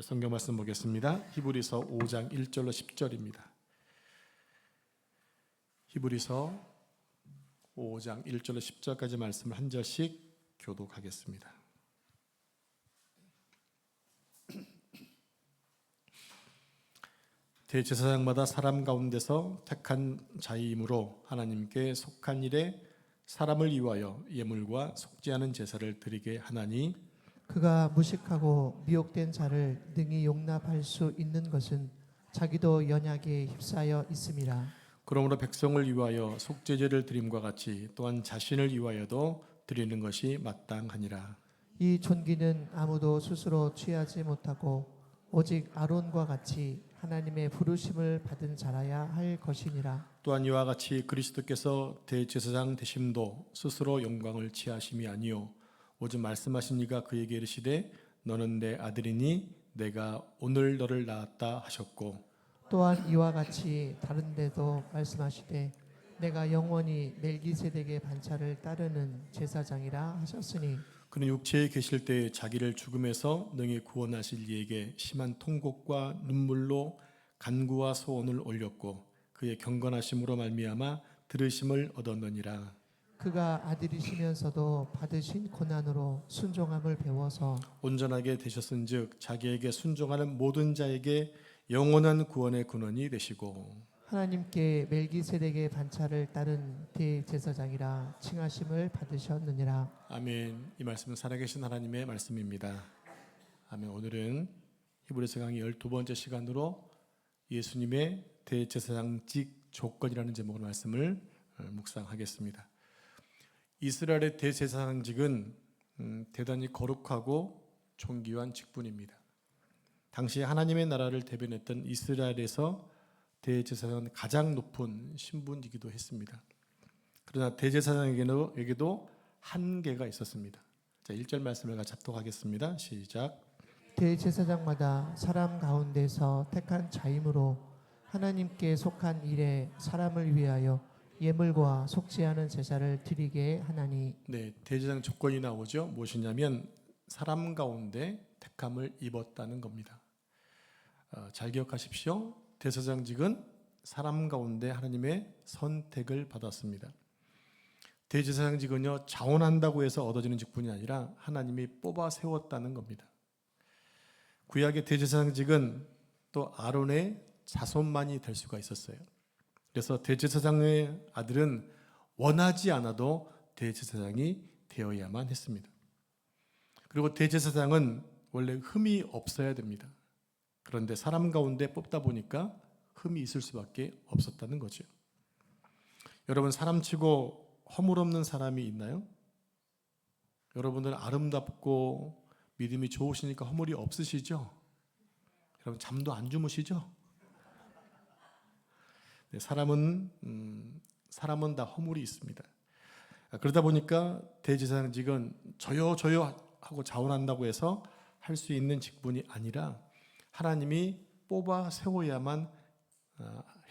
성경 말씀 보겠습니다. 히브리서 5장 1절로 10절입니다. 히브리서 5장 1절로 10절까지 말씀을 한 절씩 교독하겠습니다. 대제사장마다 사람 가운데서 택한 자이므로 하나님께 속한 일에 사람을 위하여 예물과 속지 않은 제사를 드리게 하나니, 그가 무식하고 미혹된 자를 능히 용납할 수 있는 것은 자기도 연약에 휩싸여 있음이라. 그러므로 백성을 위하여 속죄제를 드림과 같이 또한 자신을 위하여도 드리는 것이 마땅하니라. 이 존귀는 아무도 스스로 취하지 못하고 오직 아론과 같이 하나님의 부르심을 받은 자라야 할 것이니라. 또한 이와 같이 그리스도께서 대제사장 되심도 스스로 영광을 취하심이 아니요 오직 말씀하신 이가 그에게 이르시되 너는 내 아들이니 내가 오늘 너를 낳았다 하셨고, 또한 이와 같이 다른 데도 말씀하시되 내가 영원히 멜기세덱의 반차를 따르는 제사장이라 하셨으니, 그는 육체에 계실 때 자기를 죽음에서 능히 구원하실 이에게 심한 통곡과 눈물로 간구와 소원을 올렸고 그의 경건하심으로 말미암아 들으심을 얻었느니라. 그가 아들이시면서도 받으신 고난으로 순종함을 배워서 온전하게 되셨은즉 자기에게 순종하는 모든 자에게 영원한 구원의 근원이 되시고, 하나님께 멜기세덱의 반차를 따른 대제사장이라 칭하심을 받으셨느니라. 아멘. 이 말씀은 살아계신 하나님의 말씀입니다. 아멘. 오늘은 히브리서 강의 12번째 시간으로 예수님의 대제사장직 조건이라는 제목으로 말씀을 묵상하겠습니다. 이스라엘의 대제사장직은 대단히 거룩하고 존귀한 직분입니다. 당시 하나님의 나라를 대변했던 이스라엘에서 대제사장은 가장 높은 신분이기도 했습니다. 그러나 대제사장에게도 한계가 있었습니다. 자, 1절 말씀을 같이 합독하겠습니다. 시작. 대제사장마다 사람 가운데서 택한 자임으로 하나님께 속한 일에 사람을 위하여 예물과 속지 않은 제사를 드리게 하나니. 네, 대제사장 조건이 나오죠. 무엇이냐면 사람 가운데 택함을 입었다는 겁니다. 잘 기억하십시오. 대제사장직은 사람 가운데 하나님의 선택을 받았습니다. 대제사장직은요, 자원한다고 해서 얻어지는 직분이 아니라 하나님이 뽑아 세웠다는 겁니다. 구약의 대제사장직은 또 아론의 자손만이 될 수가 있었어요. 그래서 대제사장의 아들은 원하지 않아도 대제사장이 되어야만 했습니다. 그리고 대제사장은 원래 흠이 없어야 됩니다. 그런데 사람 가운데 뽑다 보니까 흠이 있을 수밖에 없었다는 거죠. 여러분, 사람치고 허물 없는 사람이 있나요? 여러분들은 아름답고 믿음이 좋으시니까 허물이 없으시죠? 여러분, 잠도 안 주무시죠? 네, 사람은 다 허물이 있습니다. 그러다 보니까 대제사장직은 저요 하고 자원한다고 해서 할 수 있는 직분이 아니라 하나님이 뽑아 세워야만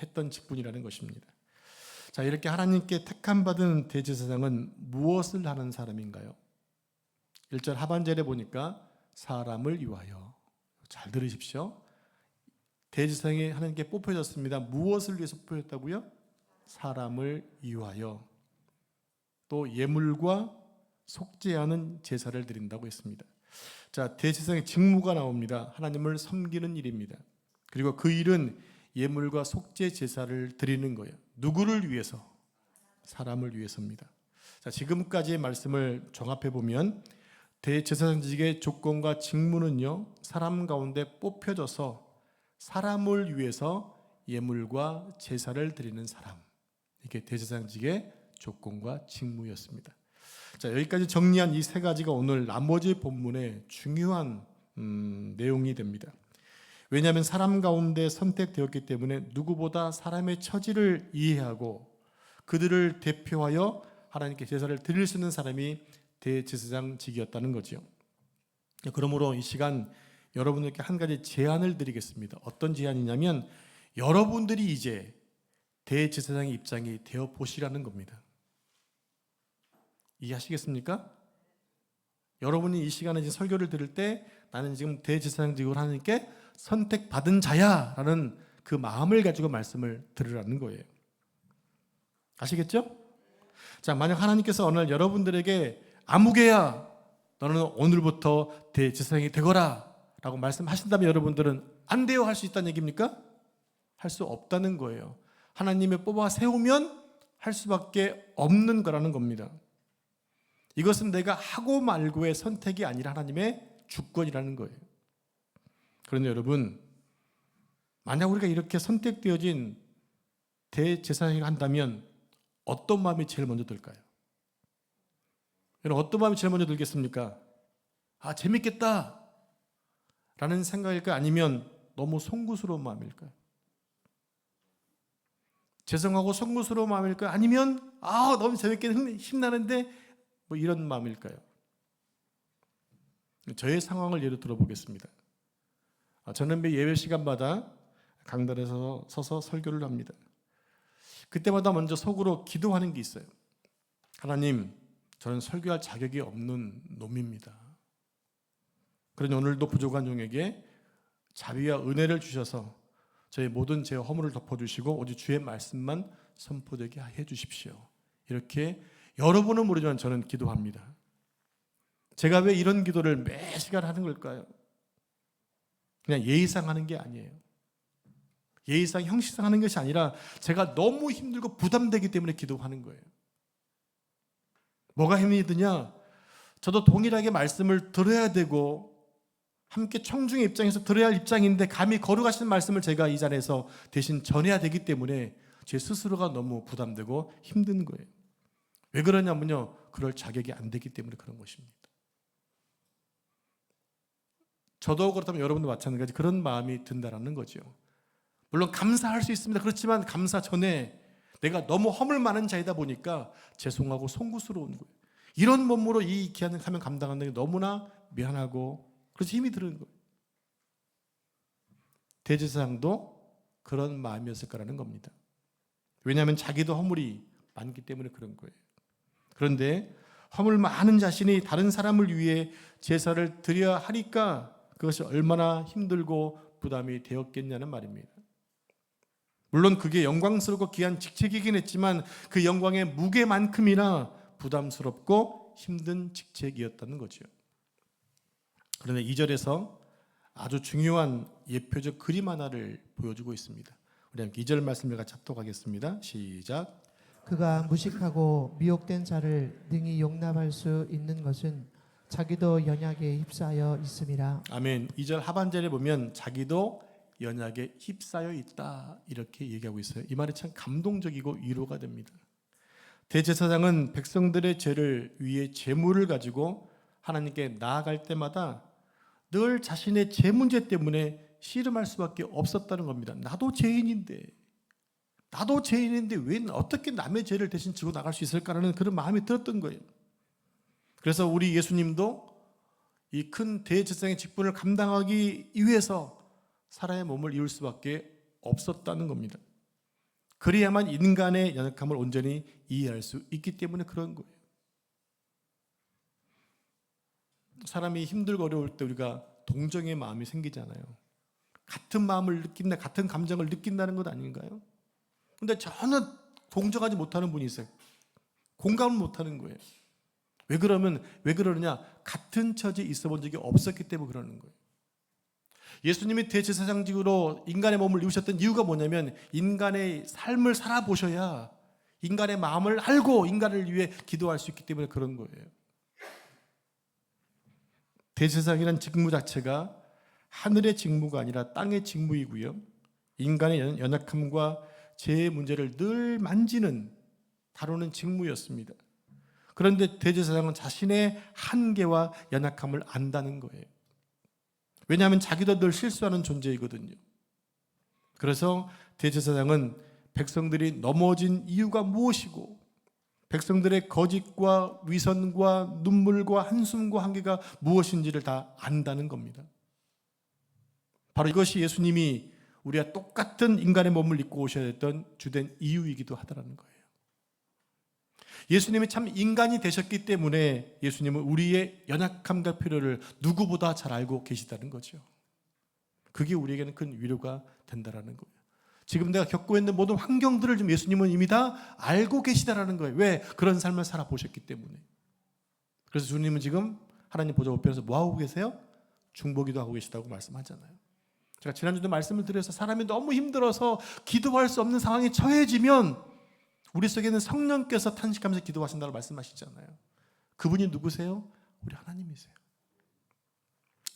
했던 직분이라는 것입니다. 자, 이렇게 하나님께 택함받은 대제사장은 무엇을 하는 사람인가요? 1절 하반절에 보니까 사람을 위하여. 잘 들으십시오. 대제사장이 하나님께 뽑혀졌습니다. 무엇을 위해서 뽑혀졌다고요? 사람을 위하여. 또 예물과 속지 않은 제사를 드린다고 했습니다. 자, 대제사장의 직무가 나옵니다. 하나님을 섬기는 일입니다. 그리고 그 일은 예물과 속죄 제사를 드리는 거예요. 누구를 위해서? 사람을 위해서입니다. 자, 지금까지의 말씀을 종합해 보면 대제사장직의 조건과 직무는요, 사람 가운데 뽑혀져서 사람을 위해서 예물과 제사를 드리는 사람, 이게 대제사장직의 조건과 직무였습니다. 자, 여기까지 정리한 이 세 가지가 오늘 나머지 본문의 중요한 내용이 됩니다. 왜냐하면 사람 가운데 선택되었기 때문에 누구보다 사람의 처지를 이해하고 그들을 대표하여 하나님께 제사를 드릴 수 있는 사람이 대제사장직이었다는 거죠. 그러므로 이 시간 여러분들께 한 가지 제안을 드리겠습니다. 어떤 제안이냐면 여러분들이 이제 대제사장의 입장이 되어 보시라는 겁니다. 이해하시겠습니까? 여러분이 이 시간에 이제 설교를 들을 때 나는 지금 대제사장직으로 하나님께 선택받은 자야 라는 그 마음을 가지고 말씀을 들으라는 거예요. 아시겠죠? 자, 만약 하나님께서 오늘 여러분들에게 아무개야 너는 오늘부터 대제사장이 되거라 라고 말씀하신다면 여러분들은 안 돼요 할 수 있다는 얘기입니까? 할 수 없다는 거예요. 하나님이 뽑아 세우면 할 수밖에 없는 거라는 겁니다. 이것은 내가 하고 말고의 선택이 아니라 하나님의 주권이라는 거예요. 그런데 여러분, 만약 우리가 이렇게 선택되어진 대제사장이 한다면 어떤 마음이 제일 먼저 들까요? 여러분, 어떤 마음이 제일 먼저 들겠습니까? 아, 재밌겠다 라는 생각일까요? 아니면 너무 송구스러운 마음일까요? 죄송하고 송구스러운 마음일까요? 아니면 아, 너무 재밌게 힘나는데 뭐 이런 마음일까요? 저의 상황을 예로 들어보겠습니다. 저는 매 예배 시간마다 강단에 서서 설교를 합니다. 그때마다 먼저 속으로 기도하는 게 있어요. 하나님, 저는 설교할 자격이 없는 놈입니다. 그러니 오늘도 부족한 종에게 자비와 은혜를 주셔서 저의 모든 죄와 허물을 덮어주시고 오직 주의 말씀만 선포되게 해주십시오. 이렇게 여러 번은 모르지만 저는 기도합니다. 제가 왜 이런 기도를 매 시간 하는 걸까요? 그냥 예의상 하는 게 아니에요. 예의상 형식상 하는 것이 아니라 제가 너무 힘들고 부담되기 때문에 기도하는 거예요. 뭐가 힘이 드냐? 저도 동일하게 말씀을 들어야 되고 함께 청중의 입장에서 들어야 할 입장인데 감히 거룩하신 말씀을 제가 이 자리에서 대신 전해야 되기 때문에 제 스스로가 너무 부담되고 힘든 거예요. 왜 그러냐면요, 그럴 자격이 안 되기 때문에 그런 것입니다. 저도 그렇다면 여러분도 마찬가지 그런 마음이 든다라는 거죠. 물론 감사할 수 있습니다. 그렇지만 감사 전에 내가 너무 허물 많은 자이다 보니까 죄송하고 송구스러운 거예요. 이런 몸으로 이 귀한 사명 감당하는 게 너무나 미안하고 그래서 힘이 드는 거예요. 대제사장도 그런 마음이었을 거라는 겁니다. 왜냐하면 자기도 허물이 많기 때문에 그런 거예요. 그런데 허물 많은 자신이 다른 사람을 위해 제사를 드려야 하니까 그것이 얼마나 힘들고 부담이 되었겠냐는 말입니다. 물론 그게 영광스럽고 귀한 직책이긴 했지만 그 영광의 무게만큼이나 부담스럽고 힘든 직책이었다는 거죠. 그런데 2절에서 아주 중요한 예표적 그림 하나를 보여주고 있습니다. 우리 함께 2절 말씀을 같이 합독하겠습니다. 시작. 그가 무식하고 미혹된 자를 능히 용납할 수 있는 것은 자기도 연약에 휩싸여 있음이라. 아멘. 2절 하반절에 보면 자기도 연약에 휩싸여 있다 이렇게 얘기하고 있어요. 이 말이 참 감동적이고 위로가 됩니다. 대제사장은 백성들의 죄를 위해 제물을 가지고 하나님께 나아갈 때마다 늘 자신의 죄 문제 때문에 씨름할 수밖에 없었다는 겁니다. 나도 죄인인데 왜 어떻게 남의 죄를 대신 지고 나갈 수 있을까라는 그런 마음이 들었던 거예요. 그래서 우리 예수님도 이 큰 대제사장의 직분을 감당하기 위해서 사람의 몸을 이을 수밖에 없었다는 겁니다. 그래야만 인간의 연약함을 온전히 이해할 수 있기 때문에 그런 거예요. 사람이 힘들고 어려울 때 우리가 동정의 마음이 생기잖아요. 같은 마음을 느낀다, 같은 감정을 느낀다는 것 아닌가요? 근데 전혀 동정하지 못하는 분이 있어요. 공감을 못하는 거예요. 왜 그러느냐? 같은 처지에 있어 본 적이 없었기 때문에 그러는 거예요. 예수님이 대제사장직으로 인간의 몸을 입으셨던 이유가 뭐냐면 인간의 삶을 살아보셔야 인간의 마음을 알고 인간을 위해 기도할 수 있기 때문에 그런 거예요. 대제사장이라는 직무 자체가 하늘의 직무가 아니라 땅의 직무이고요. 인간의 연약함과 죄의 문제를 늘 만지는 다루는 직무였습니다. 그런데 대제사장은 자신의 한계와 연약함을 안다는 거예요. 왜냐하면 자기도 늘 실수하는 존재이거든요. 그래서 대제사장은 백성들이 넘어진 이유가 무엇이고 백성들의 거짓과 위선과 눈물과 한숨과 한계가 무엇인지를 다 안다는 겁니다. 바로 이것이 예수님이 우리와 똑같은 인간의 몸을 입고 오셔야 했던 주된 이유이기도 하다는 거예요. 예수님이 참 인간이 되셨기 때문에 예수님은 우리의 연약함과 필요를 누구보다 잘 알고 계시다는 거죠. 그게 우리에게는 큰 위로가 된다라는 거예요. 지금 내가 겪고 있는 모든 환경들을 좀 예수님은 이미 다 알고 계시다라는 거예요. 왜? 그런 삶을 살아보셨기 때문에. 그래서 주님은 지금 하나님 보좌 우편에서 뭐하고 계세요? 중보기도 하고 계시다고 말씀하잖아요. 제가 지난주도 말씀을 드려서 사람이 너무 힘들어서 기도할 수 없는 상황에 처해지면 우리 속에는 성령께서 탄식하면서 기도하신다고 말씀하시잖아요. 그분이 누구세요? 우리 하나님이세요.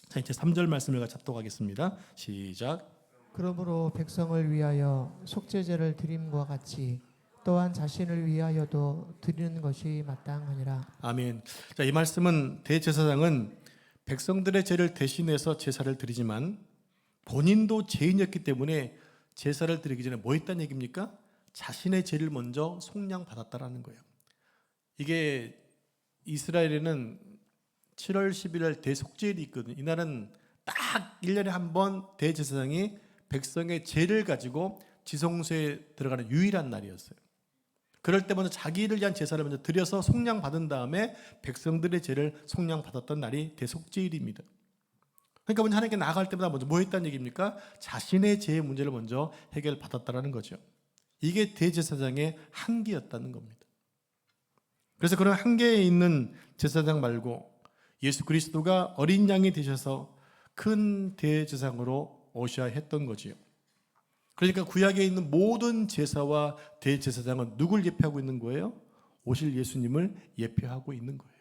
자, 이제 3절 말씀을 같이 합독하겠습니다. 시작. 그러므로 백성을 위하여 속죄제를 드림과 같이 또한 자신을 위하여도 드리는 것이 마땅하니라. 아멘. 자, 이 말씀은 대제사장은 백성들의 죄를 대신해서 제사를 드리지만 본인도 죄인이었기 때문에 제사를 드리기 전에 뭐 했다는 얘기입니까? 자신의 죄를 먼저 속량받았다라는 거예요. 이게 이스라엘에는 7월 11일 대속죄일이 있거든요. 이날은 딱 1년에 한 번 대제사장이 백성의 죄를 가지고 지성소에 들어가는 유일한 날이었어요. 그럴 때 먼저 자기를 위한 제사를 먼저 드려서 속량받은 다음에 백성들의 죄를 속량받았던 날이 대속죄일입니다. 그러니까 먼저 하나님께 나아갈 때마다 먼저 뭐 했다는 얘기입니까? 자신의 죄의 문제를 먼저 해결받았다라는 거죠. 이게 대제사장의 한계였다는 겁니다. 그래서 그런 한계에 있는 제사장 말고 예수 그리스도가 어린 양이 되셔서 큰 대제사장으로 오셔야 했던 거지요. 그러니까 구약에 있는 모든 제사와 대제사장은 누굴 예표하고 있는 거예요? 오실 예수님을 예표하고 있는 거예요.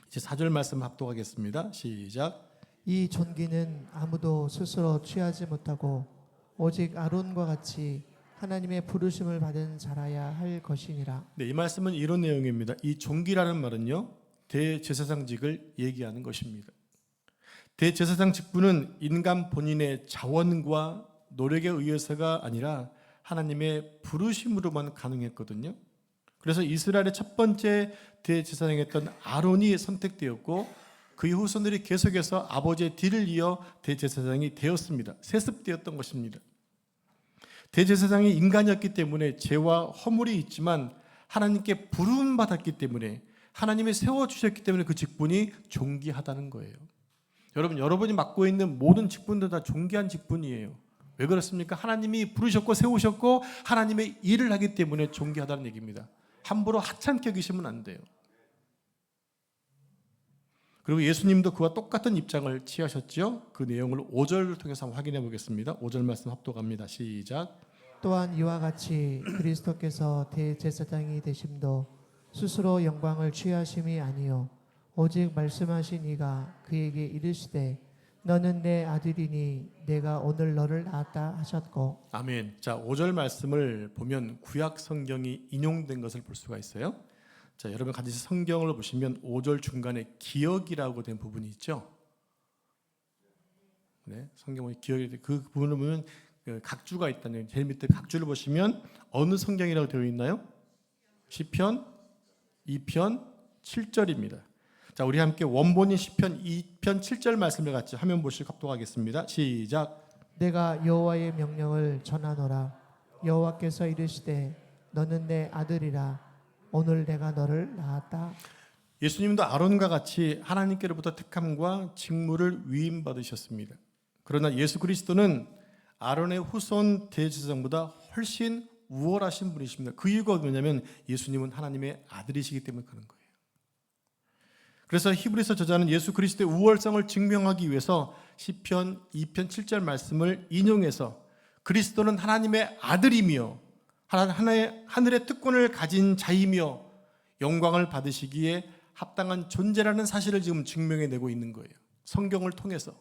이제 4절 말씀 합독하겠습니다. 시작. 이 존귀는 아무도 스스로 취하지 못하고 오직 아론과 같이 하나님의 부르심을 받은 자라야 할 것이니라. 네, 이 말씀은 이런 내용입니다. 이 존귀라는 말은요, 대제사장직을 얘기하는 것입니다. 대제사장 직분은 인간 본인의 자원과 노력에 의해서가 아니라 하나님의 부르심으로만 가능했거든요. 그래서 이스라엘의 첫 번째 대제사장이었던 아론이 선택되었고 그의 후손들이 계속해서 아버지의 뒤를 이어 대제사장이 되었습니다. 세습되었던 것입니다. 대제사장이 인간이었기 때문에 죄와 허물이 있지만 하나님께 부름받았기 때문에 하나님이 세워주셨기 때문에 그 직분이 존귀하다는 거예요. 여러분이 맡고 있는 모든 직분도 다 존귀한 직분이에요. 왜 그렇습니까? 하나님이 부르셨고 세우셨고 하나님의 일을 하기 때문에 존귀하다는 얘기입니다. 함부로 하찮게 여기시면 안 돼요. 그리고 예수님도 그와 똑같은 입장을 취하셨죠. 그 내용을 5절을 통해서 한번 확인해 보겠습니다. 5절 말씀 합독합니다. 시작. 또한 이와 같이 그리스도께서 대제사장이 되심도 스스로 영광을 취하심이 아니요 오직 말씀하신 이가 그에게 이르시되 너는 내 아들이니 내가 오늘 너를 낳았다 하셨고. 아멘. 자, 5절 말씀을 보면 구약 성경이 인용된 것을 볼 수가 있어요. 자, 여러분 같이 성경을 보시면 5절 중간에 기억이라고 된 부분이 있죠. 네, 성경의 기억이 그 부분을 보면 각주가 있다는 제일 밑에 각주를 보시면 어느 성경이라고 되어 있나요? 시편 2편 7절입니다. 자, 우리 함께 원본인 시편 2편 7절 말씀을 같이 화면 보시고 합독하겠습니다. 시작. 내가 여호와의 명령을 전하노라. 여호와께서 이르시되 너는 내 아들이라. 오늘 내가 너를 낳았다. 예수님도 아론과 같이 하나님께로부터 택함과 직무를 위임받으셨습니다. 그러나 예수 그리스도는 아론의 후손 대제사장보다 훨씬 우월하신 분이십니다. 그 이유가 뭐냐면 예수님은 하나님의 아들이시기 때문에 그런 거예요. 그래서 히브리서 저자는 예수 그리스도의 우월성을 증명하기 위해서 시편 2편 7절 말씀을 인용해서 그리스도는 하나님의 아들이며 하늘의 특권을 가진 자이며 영광을 받으시기에 합당한 존재라는 사실을 지금 증명해내고 있는 거예요. 성경을 통해서.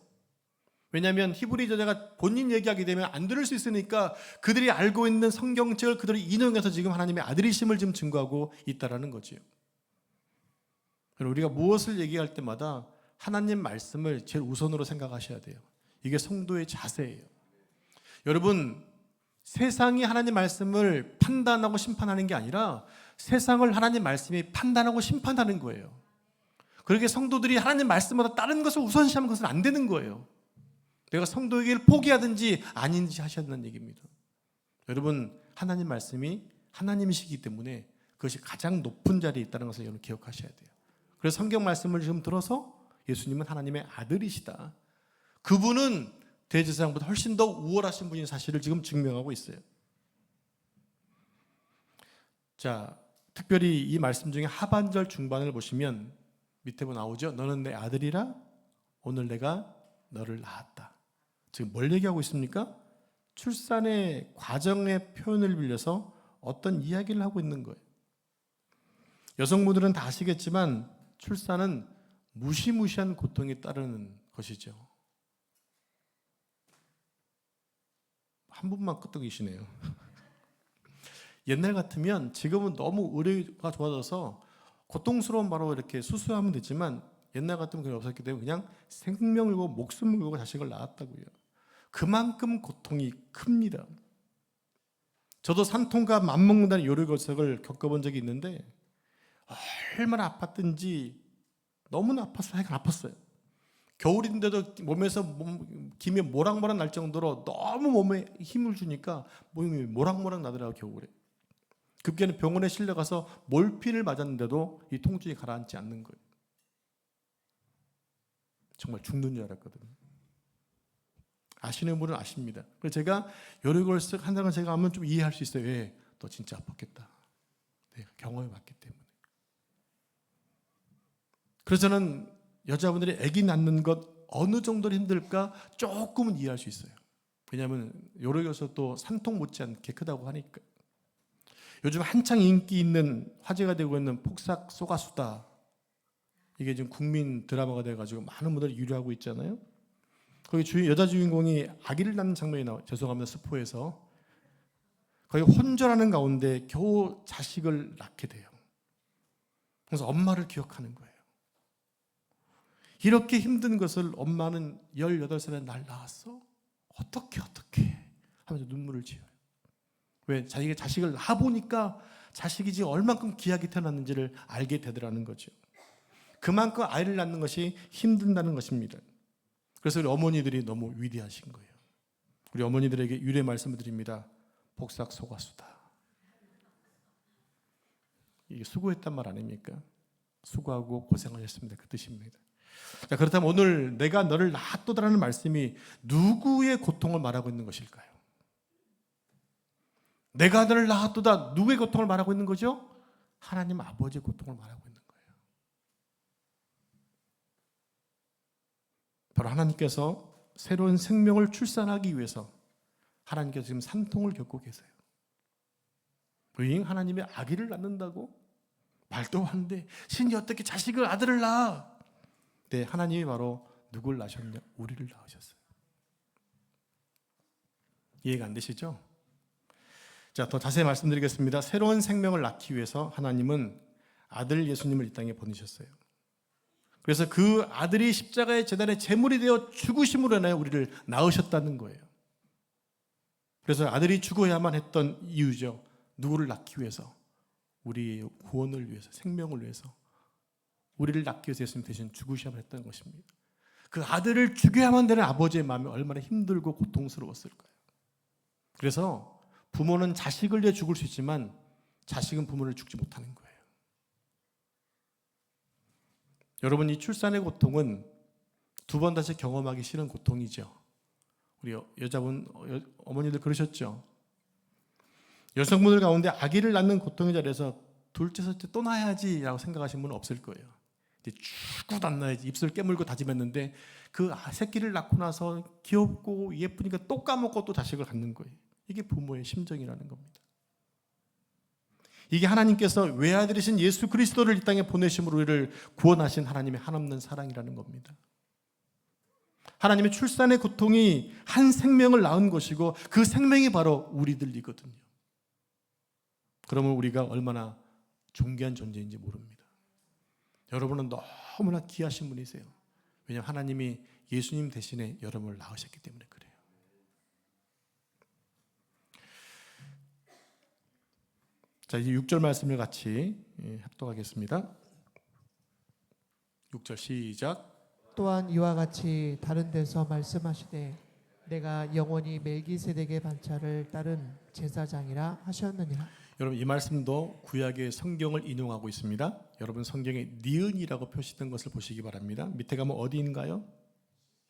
왜냐하면 히브리 저자가 본인 얘기하게 되면 안 들을 수 있으니까 그들이 알고 있는 성경책을 그들이 인용해서 지금 하나님의 아들이심을 지금 증거하고 있다라는 거지요. 우리가 무엇을 얘기할 때마다 하나님 말씀을 제일 우선으로 생각하셔야 돼요. 이게 성도의 자세예요. 여러분, 세상이 하나님 말씀을 판단하고 심판하는 게 아니라 세상을 하나님 말씀이 판단하고 심판하는 거예요. 그렇게 성도들이 하나님 말씀보다 다른 것을 우선시하는 것은 안 되는 거예요. 내가 성도에게 포기하든지 아닌지 하셔야 된다는 얘기입니다. 여러분, 하나님 말씀이 하나님이시기 때문에 그것이 가장 높은 자리에 있다는 것을 여러분 기억하셔야 돼요. 그래서 성경 말씀을 지금 들어서 예수님은 하나님의 아들이시다. 그분은 대제사장보다 훨씬 더 우월하신 분인 사실을 지금 증명하고 있어요. 자, 특별히 이 말씀 중에 하반절 중반을 보시면 밑에 나오죠. 너는 내 아들이라 오늘 내가 너를 낳았다. 지금 뭘 얘기하고 있습니까? 출산의 과정의 표현을 빌려서 어떤 이야기를 하고 있는 거예요. 여성분들은 다 아시겠지만 출산은 무시무시한 고통이 따르는 것이죠. 한 분만 끄떡이시네요. 옛날 같으면 지금은 너무 의료가 좋아져서 고통스러운 바로 이렇게 수술하면 되지만 옛날 같으면 그게 없었기 때문에 그냥 생명을 걸고 목숨을 걸고 자식을 낳았다고요. 그만큼 고통이 큽니다. 저도 산통과 맘먹는다는 요리결석을 겪어본 적이 있는데 얼마나 아팠든지 너무나 아팠어요. 겨울인데도 몸에서 김이 모락모락 날 정도로 너무 몸에 힘을 주니까 몸이 모락모락 나더라고요. 겨울에. 급기야는 병원에 실려가서 몰핀을 맞았는데도 이 통증이 가라앉지 않는 거예요. 정말 죽는 줄 알았거든요. 아시는 분은 아십니다. 그래서 제가 요리골석 한다는 제가 하면 좀 이해할 수 있어요. 왜? 너 진짜 아팠겠다. 내가 경험해 봤기 때문에. 그래서 저는 여자분들이 아기 낳는 것 어느 정도로 힘들까 조금은 이해할 수 있어요. 왜냐하면 요리골석도 산통 못지않게 크다고 하니까. 요즘 한창 인기 있는 화제가 되고 있는 폭삭 소가수다. 이게 지금 국민 드라마가 돼가지고 많은 분들이 유료하고 있잖아요. 거기 여자 주인공이 아기를 낳는 장면이 나와요. 죄송합니다. 스포에서. 거기 혼절하는 가운데 겨우 자식을 낳게 돼요. 그래서 엄마를 기억하는 거예요. 이렇게 힘든 것을 엄마는 18살에 날 낳았어? 어떻게 하면서 눈물을 지어요. 왜? 자기가 자식을 낳아보니까 자식이 지금 얼만큼 귀하게 태어났는지를 알게 되더라는 거죠. 그만큼 아이를 낳는 것이 힘든다는 것입니다. 그래서 우리 어머니들이 너무 위대하신 거예요. 우리 어머니들에게 유래 말씀을 드립니다. 복삭 소가수다. 이게 수고했단 말 아닙니까? 수고하고 고생하셨습니다. 그 뜻입니다. 자, 그렇다면 오늘 내가 너를 낳았도다라는 말씀이 누구의 고통을 말하고 있는 것일까요? 내가 너를 낳았도다 누구의 고통을 말하고 있는 거죠? 하나님 아버지의 고통을 말하고 있는 거예요. 바로 하나님께서 새로운 생명을 출산하기 위해서 하나님께서 지금 산통을 겪고 계세요. 하나님의 아기를 낳는다고? 말도 안 돼. 신이 어떻게 자식을 아들을 낳아? 네, 하나님이 바로 누굴 낳으셨냐? 우리를 낳으셨어요. 이해가 안 되시죠? 자, 더 자세히 말씀드리겠습니다. 새로운 생명을 낳기 위해서 하나님은 아들 예수님을 이 땅에 보내셨어요. 그래서 그 아들이 십자가의 제단의 제물이 되어 죽으심으로 인하여 우리를 낳으셨다는 거예요. 그래서 아들이 죽어야만 했던 이유죠. 누구를 낳기 위해서? 우리의 구원을 위해서, 생명을 위해서. 우리를 낳기 위해서 예수님 대신 죽으셔야만 했던 것입니다. 그 아들을 죽여야만 되는 아버지의 마음이 얼마나 힘들고 고통스러웠을까요? 그래서 부모는 자식을 위해 죽을 수 있지만 자식은 부모를 죽지 못하는 거예요. 여러분, 이 출산의 고통은 두 번 다시 경험하기 싫은 고통이죠. 우리 여자분, 어머니들 그러셨죠. 여성분들 가운데 아기를 낳는 고통의 자리에서 둘째, 셋째 또 낳아야지 라고 생각하신 분은 없을 거예요. 이제 죽어도 안 낳아야지 입술 깨물고 다짐했는데 그 새끼를 낳고 나서 귀엽고 예쁘니까 또 까먹고 또 자식을 갖는 거예요. 이게 부모의 심정이라는 겁니다. 이게 하나님께서 외아들이신 예수 그리스도를 이 땅에 보내심으로 우리를 구원하신 하나님의 한없는 사랑이라는 겁니다. 하나님의 출산의 고통이 한 생명을 낳은 것이고 그 생명이 바로 우리들이거든요. 그러면 우리가 얼마나 존귀한 존재인지 모릅니다. 여러분은 너무나 귀하신 분이세요. 왜냐하면 하나님이 예수님 대신에 여러분을 낳으셨기 때문에 그래요. 자, 이제 6절 말씀을 같이 합독하겠습니다. 6절 시작. 또한 이와 같이 다른 데서 말씀하시되 내가 영원히 멜기세덱의 반차를 따른 제사장이라 하셨느니라. 여러분 이 말씀도 구약의 성경을 인용하고 있습니다. 여러분 성경에 니은이라고 표시된 것을 보시기 바랍니다. 밑에 가면 어디인가요?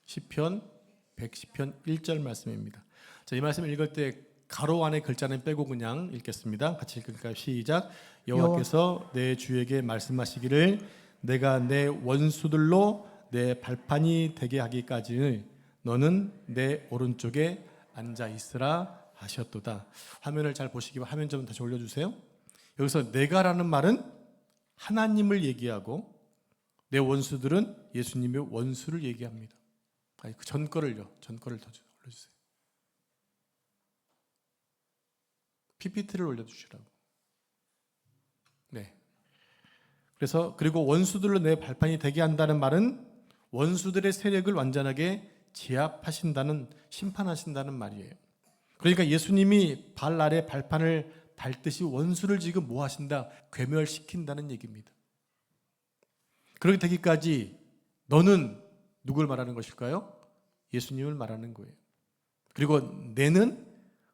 시편 110편 1절 말씀입니다. 자, 이 말씀 읽을 때 가로 안에 글자는 빼고 그냥 읽겠습니다. 같이 읽을까요? 시작. 여호와께서 내 주에게 말씀하시기를 내가 내 원수들로 내 발판이 되게 하기까지는 너는 내 오른쪽에 앉아 있으라 하셨도다. 화면을 잘 보시기 바랍니다. 화면 좀 다시 올려주세요. 여기서 내가라는 말은 하나님을 얘기하고 내 원수들은 예수님의 원수를 얘기합니다. 아니, 그 전 거를요. 전 거를 더 올려주세요. PPT를 올려주시라고. 네. 그래서 그리고 원수들로 내 발판이 되게 한다는 말은 원수들의 세력을 완전하게 제압하신다는, 심판하신다는 말이에요. 그러니까 예수님이 발 아래 발판을 밟듯이 원수를 지금 뭐 하신다? 괴멸시킨다는 얘기입니다. 그렇게 되기까지 너는 누굴 말하는 것일까요? 예수님을 말하는 거예요. 그리고 내는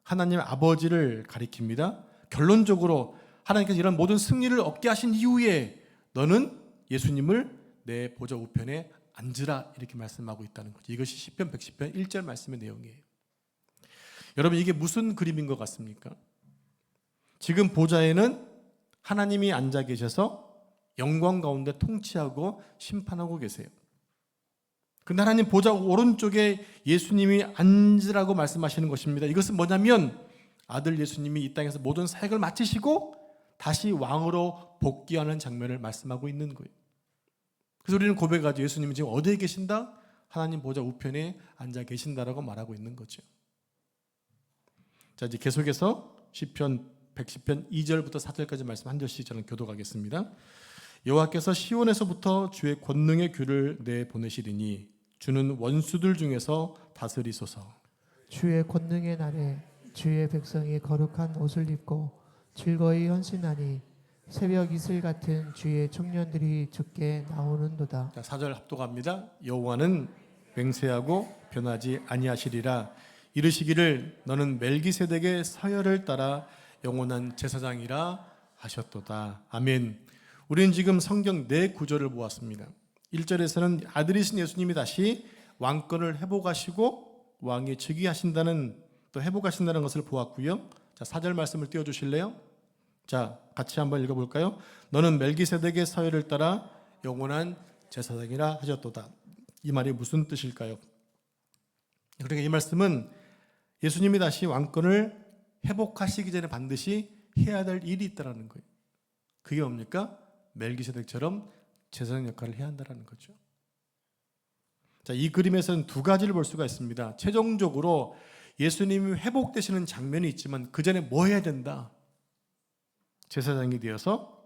하나님 아버지를 가리킵니다. 결론적으로 하나님께서 이런 모든 승리를 얻게 하신 이후에 너는 예수님을 내 보좌 우편에 앉으라 이렇게 말씀하고 있다는 거죠. 이것이 시편 110편 1절 말씀의 내용이에요. 여러분 이게 무슨 그림인 것 같습니까? 지금 보좌에는 하나님이 앉아 계셔서 영광 가운데 통치하고 심판하고 계세요. 근데 하나님 보좌 오른쪽에 예수님이 앉으라고 말씀하시는 것입니다. 이것은 뭐냐면 아들 예수님이 이 땅에서 모든 사역을 마치시고 다시 왕으로 복귀하는 장면을 말씀하고 있는 거예요. 그래서 우리는 고백하죠. 예수님은 지금 어디에 계신다? 하나님 보좌 우편에 앉아 계신다라고 말하고 있는 거죠. 자, 이제 계속해서 시편 110편 2절부터 4절까지 말씀 한 절씩 저는 교독하겠습니다. 여호와께서 시온에서부터 주의 권능의 규를 내 보내시리니 주는 원수들 중에서 다스리소서. 주의 권능의 날에 주의 백성이 거룩한 옷을 입고 즐거이 헌신하니 새벽 이슬 같은 주의 청년들이 주께 나오는도다. 자, 4절 합독합니다. 여호와는 맹세하고 변하지 아니하시리라. 이르시기를 너는 멜기세덱의 서열을 따라 영원한 제사장이라 하셨도다. 아멘. 우리는 지금 성경 네 구절을 보았습니다. 1절에서는 아들이신 예수님이 다시 왕권을 회복하시고 왕이 즉위하신다는, 또 회복하신다는 것을 보았고요. 자, 4절 말씀을 띄워주실래요? 자, 같이 한번 읽어볼까요? 너는 멜기세덱의 서열을 따라 영원한 제사장이라 하셨도다. 이 말이 무슨 뜻일까요? 그러니까 이 말씀은 예수님이 다시 왕권을 회복하시기 전에 반드시 해야 될 일이 있다는 거예요. 그게 뭡니까? 멜기세덱처럼 제사장 역할을 해야 한다는 거죠. 자, 이 그림에서는 두 가지를 볼 수가 있습니다. 최종적으로 예수님이 회복되시는 장면이 있지만 그 전에 뭐 해야 된다? 제사장이 되어서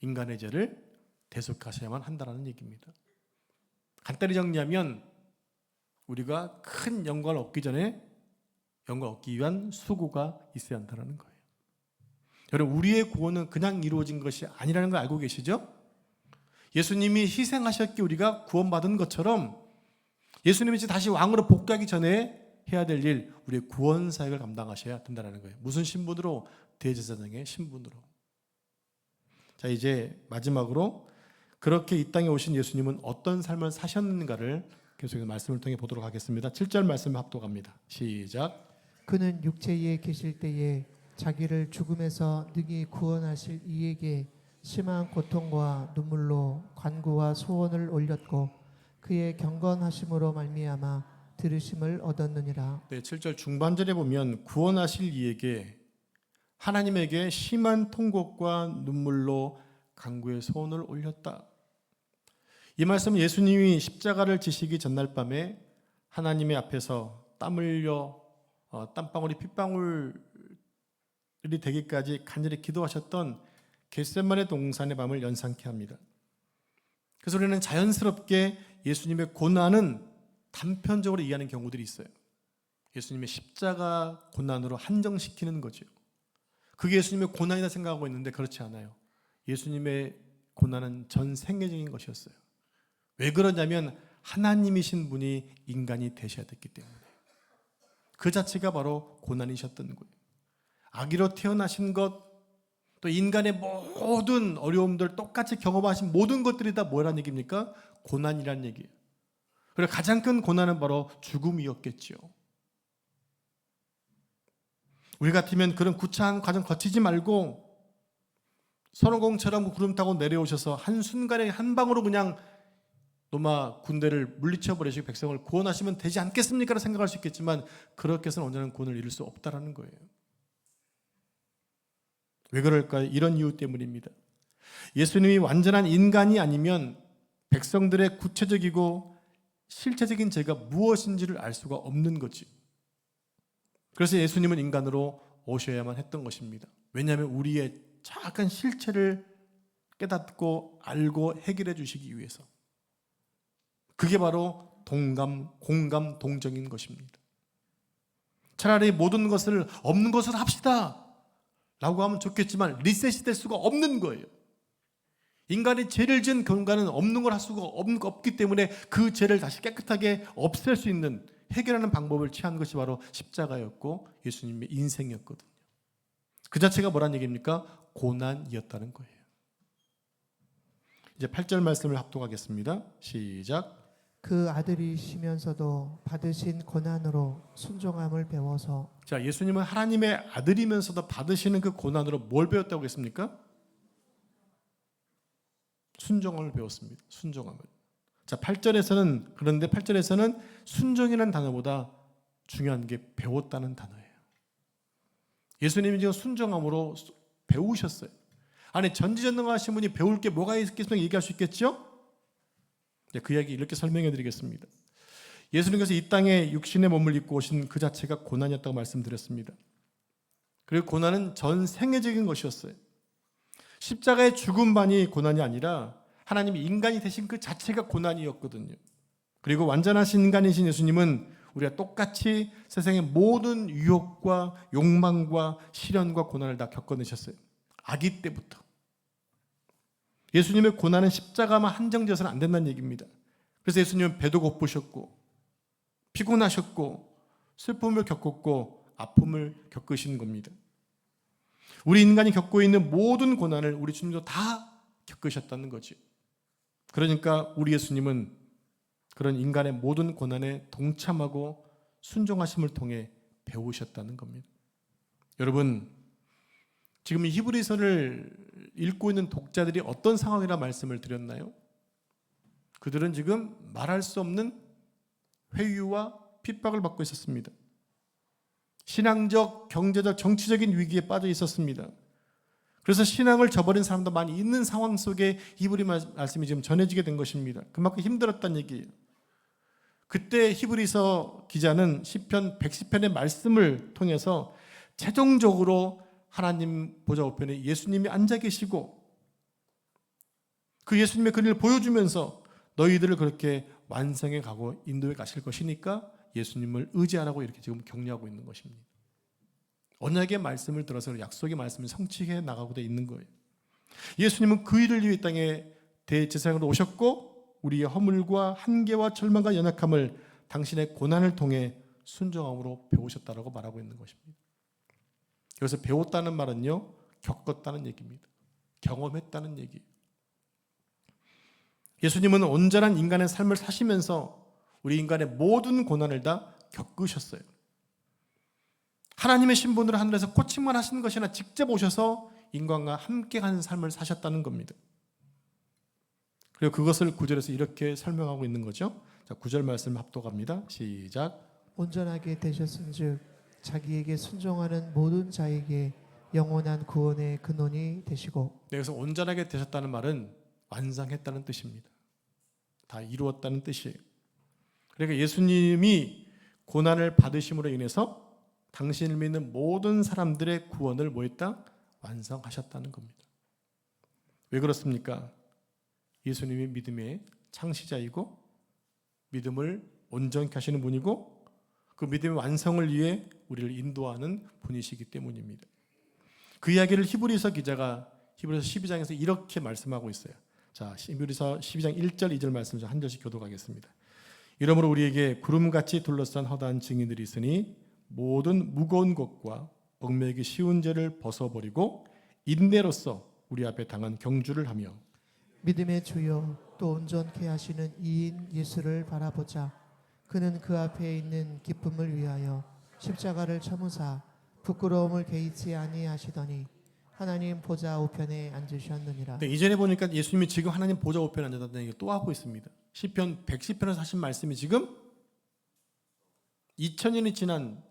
인간의 죄를 대속하셔야만 한다는 얘기입니다. 간단히 정리하면 우리가 큰 영광을 얻기 전에 영광을 얻기 위한 수고가 있어야 한다는 거예요. 여러분, 우리의 구원은 그냥 이루어진 것이 아니라는 걸 알고 계시죠? 예수님이 희생하셨기에 우리가 구원받은 것처럼 예수님이 다시 왕으로 복귀하기 전에 해야 될 일, 우리의 구원 사역을 감당하셔야 된다는 거예요. 무슨 신분으로? 대제사장의 신분으로. 자, 이제 마지막으로 그렇게 이 땅에 오신 예수님은 어떤 삶을 사셨는가를 계속해서 말씀을 통해 보도록 하겠습니다. 7절 말씀 합독합니다. 시작. 그는 육체에 계실 때에 자기를 죽음에서 능히 구원하실 이에게 심한 고통과 눈물로 간구와 소원을 올렸고 그의 경건하심으로 말미암아 들으심을 얻었느니라. 네, 7절 중반절에 보면 구원하실 이에게 하나님에게 심한 통곡과 눈물로 간구의 소원을 올렸다. 이 말씀은 예수님이 십자가를 지시기 전날 밤에 하나님의 앞에서 땀 흘려 땀방울이 핏방울이 되기까지 간절히 기도하셨던 겟세마네 동산의 밤을 연상케 합니다. 그래서 우리는 자연스럽게 예수님의 고난은 단편적으로 이해하는 경우들이 있어요. 예수님의 십자가 고난으로 한정시키는 거죠. 그게 예수님의 고난이다 생각하고 있는데 그렇지 않아요. 예수님의 고난은 전 생애적인 것이었어요. 왜 그러냐면 하나님이신 분이 인간이 되셔야 됐기 때문에. 그 자체가 바로 고난이셨던 거예요. 아기로 태어나신 것, 또 인간의 모든 어려움들 똑같이 경험하신 모든 것들이 다 뭐란 얘기입니까? 고난이란 얘기예요. 그리고 가장 큰 고난은 바로 죽음이었겠지요. 우리 같으면 그런 구차한 과정 거치지 말고 선원공처럼 구름 타고 내려오셔서 한순간에 한 방으로 그냥 로마 군대를 물리쳐 버리시고 백성을 구원하시면 되지 않겠습니까? 라고 생각할 수 있겠지만 그렇게 해서는 언제나 구원을 이룰 수 없다라는 거예요. 왜 그럴까요? 이런 이유 때문입니다. 예수님이 완전한 인간이 아니면 백성들의 구체적이고 실체적인 죄가 무엇인지를 알 수가 없는 거지. 그래서 예수님은 인간으로 오셔야만 했던 것입니다. 왜냐하면 우리의 작은 실체를 깨닫고 알고 해결해 주시기 위해서. 그게 바로 공감, 동정인 것입니다. 차라리 모든 것을 없는 것으로 합시다 라고 하면 좋겠지만 리셋이 될 수가 없는 거예요. 인간이 죄를 지은 경우는 없는 걸 할 수가 없기 때문에 그 죄를 다시 깨끗하게 없앨 수 있는 해결하는 방법을 취한 것이 바로 십자가였고 예수님의 인생이었거든요. 그 자체가 뭐란 얘기입니까? 고난이었다는 거예요. 이제 8절 말씀을 합독하겠습니다. 시작. 그 아들이시면서도 받으신 고난으로 순종함을 배워서. 자, 예수님은 하나님의 아들이면서도 받으시는 그 고난으로 뭘 배웠다고 했습니까? 순종함을 배웠습니다. 순종함을. 자, 8절에서는 그런데 8절에서는 순종이라는 단어보다 중요한 게 배웠다는 단어예요. 예수님이 지금 순종함으로 배우셨어요. 아니 전지전능하신 분이 배울 게 뭐가 있겠습니까? 얘기할 수 있겠죠? 그 이야기 이렇게 설명해 드리겠습니다. 예수님께서 이 땅에 육신의 몸을 입고 오신 그 자체가 고난이었다고 말씀드렸습니다. 그리고 고난은 전 생애적인 것이었어요. 십자가의 죽음만이 고난이 아니라 하나님이 인간이 되신 그 자체가 고난이었거든요. 그리고 완전하신 인간이신 예수님은 우리가 똑같이 세상의 모든 유혹과 욕망과 시련과 고난을 다 겪어내셨어요. 아기 때부터. 예수님의 고난은 십자가만 한정되어서는 안 된다는 얘기입니다. 그래서 예수님은 배도 고프셨고 피곤하셨고 슬픔을 겪었고 아픔을 겪으신 겁니다. 우리 인간이 겪고 있는 모든 고난을 우리 주님도 다 겪으셨다는 거죠. 그러니까 우리 예수님은 그런 인간의 모든 고난에 동참하고 순종하심을 통해 배우셨다는 겁니다. 여러분, 지금 이 히브리서를 읽고 있는 독자들이 어떤 상황이라 말씀을 드렸나요? 그들은 지금 말할 수 없는 회유와 핍박을 받고 있었습니다. 신앙적, 경제적, 정치적인 위기에 빠져 있었습니다. 그래서 신앙을 저버린 사람도 많이 있는 상황 속에 히브리 말씀이 지금 전해지게 된 것입니다. 그만큼 힘들었다는 얘기예요. 그때 히브리서 기자는 시편 110편의 말씀을 통해서 최종적으로 하나님 보좌 우편에 예수님이 앉아 계시고 그 예수님의 그림을 보여주면서 너희들을 그렇게 완성해 가고 인도해 가실 것이니까 예수님을 의지하라고 이렇게 지금 격려하고 있는 것입니다. 언약의 말씀을 들어서 약속의 말씀을 성취해 나가고 돼 있는 거예요. 예수님은 그 일을 위해 땅에 대제사장으로 오셨고 우리의 허물과 한계와 절망과 연약함을 당신의 고난을 통해 순종함으로 배우셨다라고 말하고 있는 것입니다. 그래서 배웠다는 말은요, 겪었다는 얘기입니다. 경험했다는 얘기예요. 예수님은 온전한 인간의 삶을 사시면서 우리 인간의 모든 고난을 다 겪으셨어요. 하나님의 신분으로 하늘에서 코칭만 하시는 것이 아니라 직접 오셔서 인간과 함께 하는 삶을 사셨다는 겁니다. 그리고 그것을 9절에서 이렇게 설명하고 있는 거죠. 자, 9절 말씀 합독합니다. 시작. 온전하게 되셨은즉 자기에게 순종하는 모든 자에게 영원한 구원의 근원이 되시고. 네, 그래서 온전하게 되셨다는 말은 완성했다는 뜻입니다. 다 이루었다는 뜻이에요. 그러니까 예수님이 고난을 받으심으로 인해서 당신을 믿는 모든 사람들의 구원을 뭐했다? 완성하셨다는 겁니다. 왜 그렇습니까? 예수님이 믿음의 창시자이고 믿음을 온전케 하시는 분이고 그 믿음의 완성을 위해 우리를 인도하는 분이시기 때문입니다. 그 이야기를 히브리서 기자가 히브리서 12장에서 이렇게 말씀하고 있어요. 자, 히브리서 12장 1절 2절 말씀 좀 한 절씩 교독하겠습니다. 이러므로 우리에게 구름같이 둘러싼 허다한 증인들이 있으니 모든 무거운 것과 얽매이기 쉬운 죄를 벗어버리고 인내로서 우리 앞에 당한 경주를 하며 믿음의 주요 또 온전케 하시는 이인 예수를 바라보자. 그는 그 앞에 있는 기쁨을 위하여 십자가를 참으사 부끄러움을 개의치 아니하시더니 하나님 보좌 우편에 앉으셨느니라. 네, 이전에 보니까 예수님이 지금 하나님 보좌 우편에 앉았다는 얘기를 또 하고 있습니다. 시편 110편에서 하신 말씀이 지금 2000년이 지난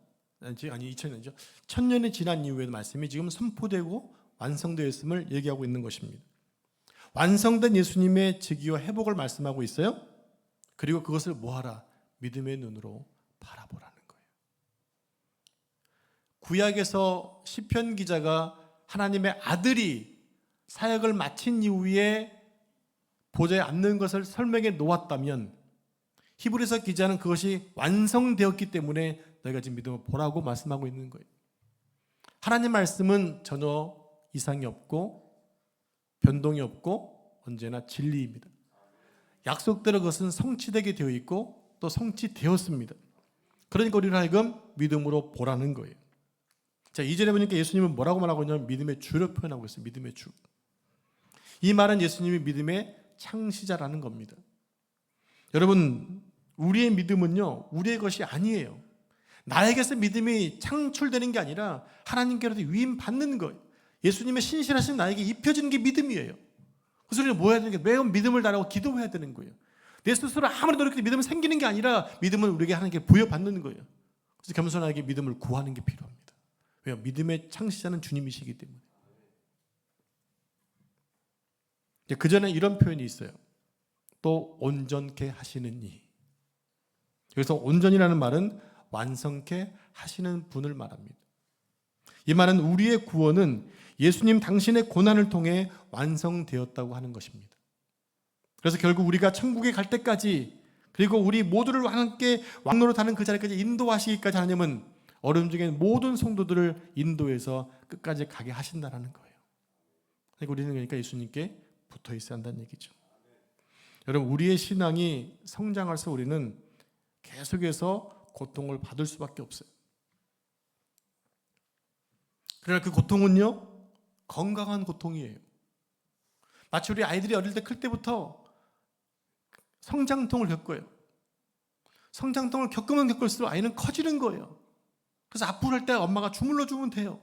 2000년이죠. 1000년이 지난 이후의 말씀이 지금 선포되고 완성되어 있음을 얘기하고 있는 것입니다. 완성된 예수님의 즉위와 회복을 말씀하고 있어요. 그리고 그것을 뭐하라? 믿음의 눈으로 바라보라는 거예요. 구약에서 시편 기자가 하나님의 아들이 사역을 마친 이후에 보좌에 앉는 것을 설명해 놓았다면 히브리서 기자는 그것이 완성되었기 때문에 너희가 지금 믿음을 보라고 말씀하고 있는 거예요. 하나님 말씀은 전혀 이상이 없고 변동이 없고 언제나 진리입니다. 약속대로 그것은 성취되게 되어 있고 또 성취되었습니다. 그러니까 우리를 하여금 믿음으로 보라는 거예요. 자, 2절에 보니까 예수님은 뭐라고 말하고 있냐면 믿음의 주로 표현하고 있어요. 믿음의 주. 이 말은 예수님이 믿음의 창시자라는 겁니다. 여러분, 우리의 믿음은요, 우리의 것이 아니에요. 나에게서 믿음이 창출되는 게 아니라 하나님께로부터 위임받는 거예요. 예수님의 신실하신 나에게 입혀지는 게 믿음이에요. 그래서 우리는 뭐 해야 되는 게 매번 믿음을 달라고 기도해야 되는 거예요. 내 스스로 아무리 노력해도 믿음은 생기는 게 아니라 믿음은 우리에게 하나님께 부여받는 거예요. 그래서 겸손하게 믿음을 구하는 게 필요합니다. 왜요? 믿음의 창시자는 주님이시기 때문에. 그 전에 이런 표현이 있어요. 또 온전케 하시는 이. 여기서 온전이라는 말은 완성케 하시는 분을 말합니다. 이 말은 우리의 구원은 예수님 당신의 고난을 통해 완성되었다고 하는 것입니다. 그래서 결국 우리가 천국에 갈 때까지 그리고 우리 모두를 함께 왕노로 타는 그 자리까지 인도하시기까지 하나님은 어려움 중에 모든 성도들을 인도해서 끝까지 가게 하신다는 거예요. 그러니까 예수님께 붙어 있어야 한다는 얘기죠. 여러분, 우리의 신앙이 성장할수록 우리는 계속해서 고통을 받을 수밖에 없어요. 그러나 그 고통은요, 건강한 고통이에요. 마치 우리 아이들이 어릴 때 클 때부터 성장통을 겪어요. 성장통을 겪으면 겪을수록 아이는 커지는 거예요. 그래서 앞으로 할 때 엄마가 주물러 주면 돼요.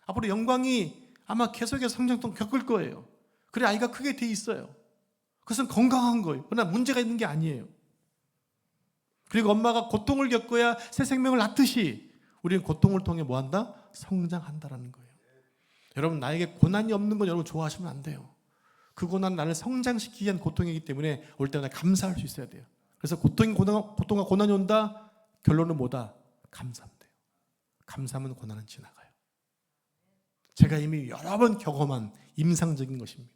앞으로 영광이 아마 계속해서 성장통 겪을 거예요. 그래 아이가 크게 돼 있어요. 그것은 건강한 거예요. 그러나 문제가 있는 게 아니에요. 그리고 엄마가 고통을 겪어야 새 생명을 낳듯이 우리는 고통을 통해 뭐한다? 성장한다라는 거예요. 여러분, 나에게 고난이 없는 건 여러분 좋아하시면 안 돼요. 그 고난은 나를 성장시키기 위한 고통이기 때문에 올 때마다 감사할 수 있어야 돼요. 그래서 고통과 고난이 온다? 결론은 뭐다? 감사하면 돼요. 감사하면 고난은 지나가요. 제가 이미 여러 번 경험한 임상적인 것입니다.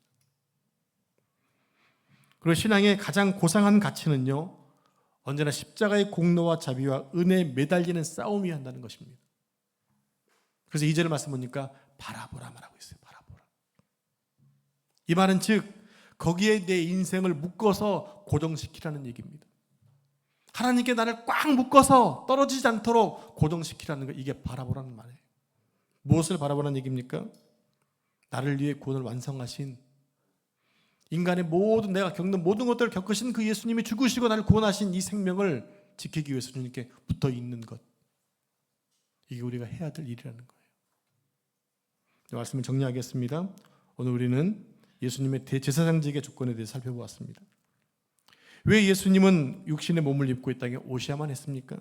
그리고 신앙의 가장 고상한 가치는요, 언제나 십자가의 공로와 자비와 은혜에 매달리는 싸움이어야 한다는 것입니다. 그래서 2절의 말씀 보니까 바라보라 말하고 있어요. 바라보라. 이 말은 즉 거기에 내 인생을 묶어서 고정시키라는 얘기입니다. 하나님께 나를 꽉 묶어서 떨어지지 않도록 고정시키라는 거, 이게 바라보라는 말이에요. 무엇을 바라보라는 얘기입니까? 나를 위해 구원을 완성하신 인간의 모든, 내가 겪는 모든 것들을 겪으신 그 예수님이 죽으시고 나를 구원하신 이 생명을 지키기 위해서 주님께 붙어 있는 것, 이게 우리가 해야 될 일이라는 거예요. 말씀을 정리하겠습니다. 오늘 우리는 예수님의 대제사장직의 조건에 대해서 살펴보았습니다. 왜 예수님은 육신의 몸을 입고 이 땅에 오셔야만 했습니까?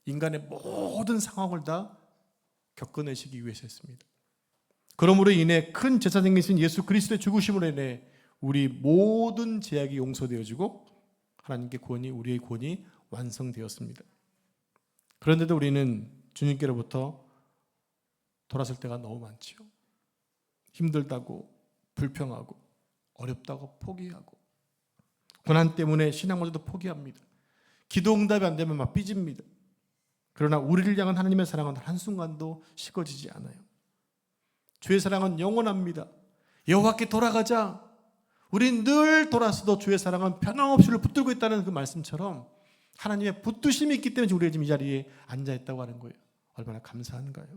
인간의 모든 상황을 다 겪어내시기 위해서였습니다. 그러므로 인해 큰 제사장이신 예수 그리스도의 죽으심으로 인해 우리 모든 죄악이 용서되어지고 하나님께 우리의 구원이 완성되었습니다. 그런데도 우리는 주님께로부터 돌아설 때가 너무 많지요. 힘들다고, 불평하고, 어렵다고 포기하고, 고난 때문에 신앙마저도 포기합니다. 기도 응답이 안 되면 막 삐집니다. 그러나 우리를 향한 하나님의 사랑은 한순간도 식어지지 않아요. 주의 사랑은 영원합니다. 여호와께 돌아가자. 우린 늘 돌아서도 주의 사랑은 변함없이 붙들고 있다는 그 말씀처럼 하나님의 붙드심이 있기 때문에 우리가 지금 이 자리에 앉아있다고 하는 거예요. 얼마나 감사한가요?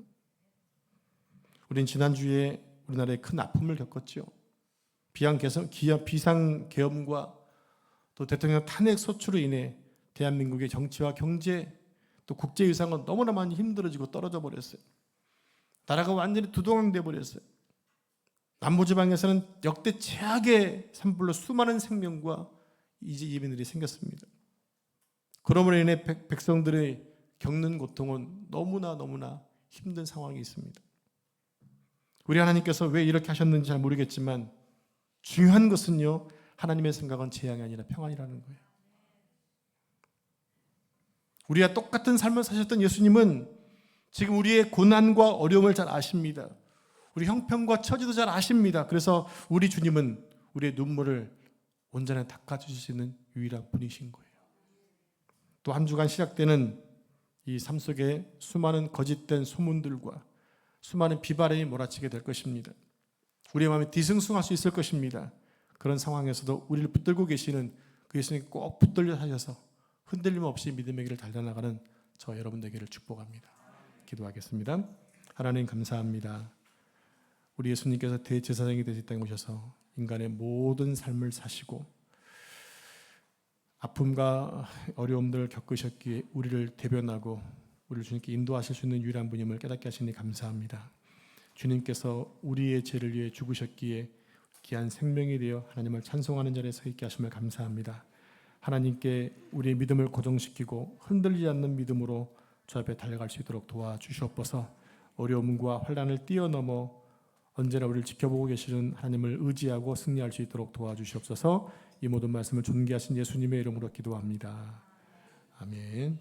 우린 지난주에 우리나라에 큰 아픔을 겪었죠. 비상계엄과 또 대통령 탄핵 소추로 인해 대한민국의 정치와 경제 또 국제위상은 너무나 많이 힘들어지고 떨어져 버렸어요. 나라가 완전히 두동강돼 버렸어요. 남부지방에서는 역대 최악의 산불로 수많은 생명과 이민들이 생겼습니다. 그러므로 인해 백성들의 겪는 고통은 너무나 힘든 상황이 있습니다. 우리 하나님께서 왜 이렇게 하셨는지 잘 모르겠지만 중요한 것은요, 하나님의 생각은 재앙이 아니라 평안이라는 거예요. 우리와 똑같은 삶을 사셨던 예수님은 지금 우리의 고난과 어려움을 잘 아십니다. 우리 형편과 처지도 잘 아십니다. 그래서 우리 주님은 우리의 눈물을 온전히 닦아주실 수 있는 유일한 분이신 거예요. 또 한 주간 시작되는 이 삶 속에 수많은 거짓된 소문들과 수많은 비바람이 몰아치게 될 것입니다. 우리의 마음이 뒤숭숭할 수 있을 것입니다. 그런 상황에서도 우리를 붙들고 계시는 그 예수님 꼭 붙들려 하셔서 흔들림 없이 믿음의 길을 달려나가는 저 여러분 되기를 축복합니다. 기도하겠습니다. 하나님 감사합니다. 우리 예수님께서 대제사장이 되실 땅에 오셔서 인간의 모든 삶을 사시고 아픔과 어려움들을 겪으셨기에 우리를 대변하고 우리를 주님께 인도하실 수 있는 유일한 분임을 깨닫게 하시니 감사합니다. 주님께서 우리의 죄를 위해 죽으셨기에 귀한 생명이 되어 하나님을 찬송하는 자리에 서 있게 하심을 감사합니다. 하나님께 우리의 믿음을 고정시키고 흔들리지 않는 믿음으로 주 앞에 달려갈 수 있도록 도와주시옵소서. 어려움과 환난을 뛰어넘어 언제나 우리를 지켜보고 계시는 하나님을 의지하고 승리할 수 있도록 도와주시옵소서. 이 모든 말씀을 존귀하신 예수님의 이름으로 기도합니다. 아멘.